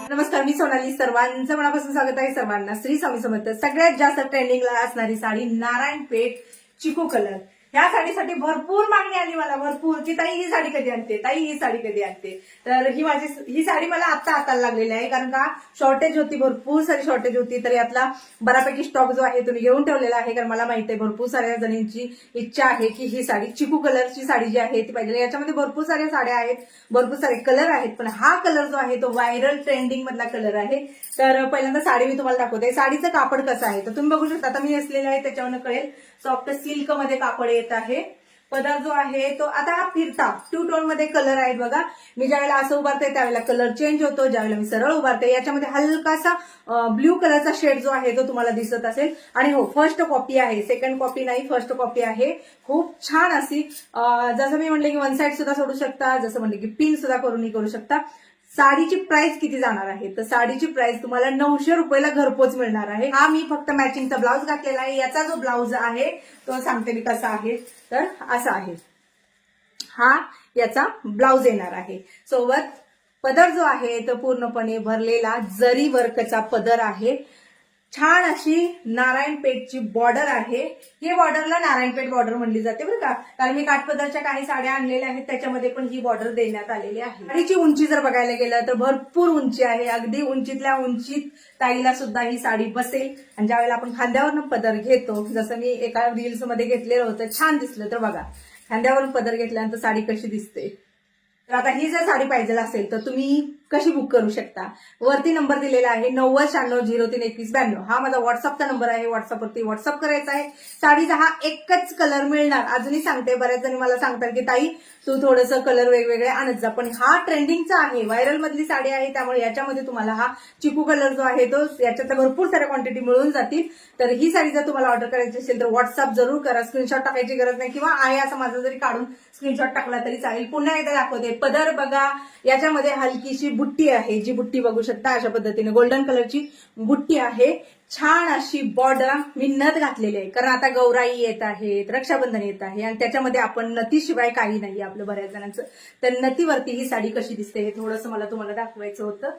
नमस्कार, मी सोनाली. सर्वांचं मनापासून स्वागत आहे. सर्वांना श्री स्वामी समर्थ. सगळ्यात जास्त ट्रेंडिंगला असणारी साडी नारायणपेठ चिकू कलर. ह्या साडीसाठी भरपूर मागणी आली मला, भरपूर, की ताई ही साडी कधी आणते, ताई ही साडी कधी आणते. तर ही साडी मला आता हाताला लागलेली आहे, कारण का शॉर्टेज होती, भरपूर सारी शॉर्टेज होती. तर यातला बऱ्यापैकी स्टॉक जो आहे तुम्ही घेऊन ठेवलेला आहे, कारण मला माहिती आहे भरपूर साऱ्या जणींची इच्छा आहे की ही साडी चिकू कलरची साडी जी आहे ती पाहिजे. याच्यामध्ये भरपूर साऱ्या साड्या आहेत, भरपूर सारे कलर आहेत, पण हा कलर जो आहे तो व्हायरल ट्रेंडिंग मधला कलर आहे. तर पहिल्यांदा साडी मी तुम्हाला दाखवते. साडीचं कापड कसं आहे तर तुम्ही बघू शकता. आता मी नेसलेलं आहे त्याच्यावरून कळेल. सॉफ्ट सिल्क मध्ये कापड येत आहे. पदर जो आहे तो आता हा फिरता 2 टोन मध्ये कलर आहेत बघा. मी ज्यावेळेला असं उभारते त्यावेळेला कलर चेंज होतो, ज्यावेळेला मी सरळ उभारते याच्यामध्ये हलकासा ब्ल्यू कलरचा शेड जो आहे तो तुम्हाला दिसत असेल. आणि हो, फर्स्ट कॉपी आहे, सेकंड कॉपी नाही, फर्स्ट कॉपी आहे. खूप छान अशी, जसं मी म्हणले की वन साइड सुद्धा सोडू शकता, जसं म्हणले की पिन सुद्धा करू शकता. साडीची प्राइस किती जाणार आहे तर साडीची प्राइस तुम्हाला 900 रुपयाला घरपोच मिळणार आहे. हा मी फक्त मॅचिंगचा ब्लाउज घातलेला आहे. याचा जो ब्लाउज आहे तो सांगते मी कसा आहे. तर असा आहे, हा याचा ब्लाउज येणार आहे. सोबत पदर जो आहे तो पूर्णपणे भरलेला जरी वर्कचा पदर आहे. छान अशी नारायणपेठची बॉर्डर आहे. हे बॉर्डरला नारायणपेठ बॉर्डर म्हणली जाते बरं का, कारण मी काठपदरच्या काही साड्या आणलेल्या आहेत त्याच्यामध्ये पण ही बॉर्डर देण्यात आलेली आहे. साडीची उंची जर बघायला गेलं तर भरपूर उंची आहे. अगदी उंचीतल्या उंचीत ताईला सुद्धा ही साडी बसेल. आणि ज्यावेळेला आपण खांद्यावरनं पदर घेतो, जसं मी एका रील्स मध्ये घेतलेलं होतं, छान दिसलं. तर बघा खांद्यावरून पदर घेतल्यानंतर साडी कशी दिसते. तर आता ही जर साडी पाहिजे असेल तर तुम्ही कशी बुक करू शकता. वरती नंबर दिलेला आहे 9096032192. हा माझा व्हॉट्सअपचा नंबर आहे. व्हॉट्सअपवरती व्हॉट्सअप करायचा आहे. साडीचा हा एकच कलर मिळणार. अजूनही सांगते, बऱ्याच जणी मला सांगतात की ताई तू थोडंसं कलर वेगवेगळे आणत जा, पण हा ट्रेंडिंगचा आहे, व्हायरल मधली साडी आहे, त्यामुळे याच्यामध्ये तुम्हाला हा चिकू कलर जो आहे तो याच्यात भरपूर साऱ्या क्वांटिटी मिळून जातील. तर ही साडी जर तुम्हाला ऑर्डर करायची असेल तर व्हॉट्सअप जरूर करा. स्क्रीनशॉट टाकायची गरज नाही, किंवा आहे असं माझं जरी काढून स्क्रीनशॉट टाकला तरी चालेल. पुन्हा एकदा दाखवते. पदर बघा, याच्यामध्ये हलकीशी बुट्टी आहे, जी बुट्टी बघू शकता अशा पद्धतीने गोल्डन कलरची बुट्टी आहे. छान अशी बॉर्डर. मी नथ घातलेली आहे, कारण आता गौराई येत आहेत, रक्षाबंधन येत आहे, आणि त्याच्यामध्ये आपण नथीशिवाय काही नाही आपलं बऱ्याच जणांचं. तर नथीवरती ही साडी कशी दिसते हे थोडंसं मला तुम्हाला दाखवायचं होतं.